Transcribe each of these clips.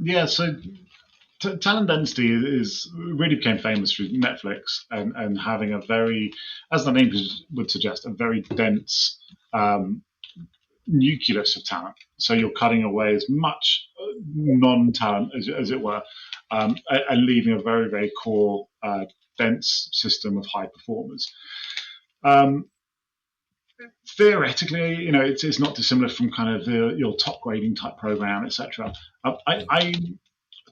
Yeah, so talent density is really became famous through Netflix and having a very, as the name would suggest, a very dense nucleus of talent. So you're cutting away as much non-talent as it were, and leaving a very, very core, dense system of high performers. Um, Theoretically, it's not dissimilar from kind of your top grading type program, etc. I'm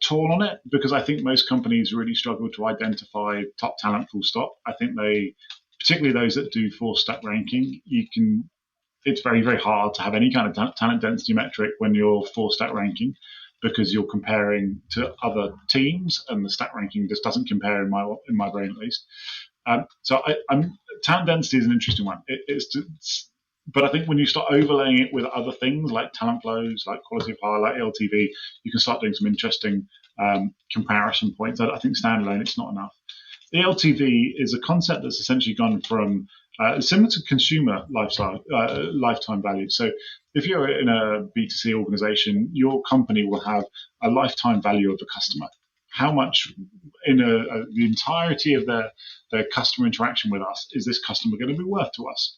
torn on it because I think most companies really struggle to identify top talent. Full stop. I think they, particularly those that do four-step ranking, you can. It's very, very hard to have any kind of talent density metric when you're four-step ranking because you're comparing to other teams, and the stat ranking just doesn't compare in my brain at least. So talent density is an interesting one. But I think when you start overlaying it with other things like talent flows, like quality of hire, like LTV, you can start doing some interesting comparison points. I think standalone it's not enough. The LTV is a concept that's essentially gone from similar to consumer lifetime value. So if you're in a B2C organization, your company will have a lifetime value of the customer. How much in the entirety of their customer interaction with us is this customer going to be worth to us?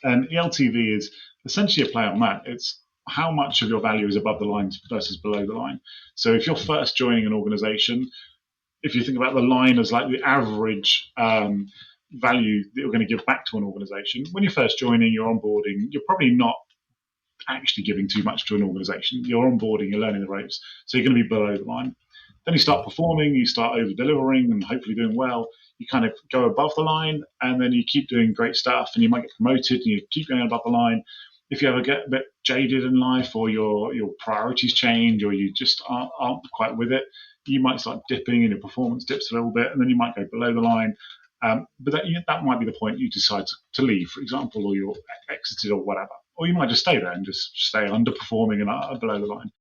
And ELTV is essentially a play on that. It's how much of your value is above the line versus below the line. So if you're first joining an organization, if you think about the line as like the average value that you're going to give back to an organization, when you're first joining, you're onboarding, you're probably not actually giving too much to an organization. You're onboarding, you're learning the ropes, so you're going to be below the line. Then you start performing, you start over delivering and hopefully doing well. You kind of go above the line, and then you keep doing great stuff, and you might get promoted, and you keep going above the line. If you ever get a bit jaded in life, or your priorities change, or you just aren't quite with it, you might start dipping, and your performance dips a little bit, and then you might go below the line. But that might be the point you decide to leave, for example, or you're exited or whatever. Or you might just stay there and just stay underperforming and below the line.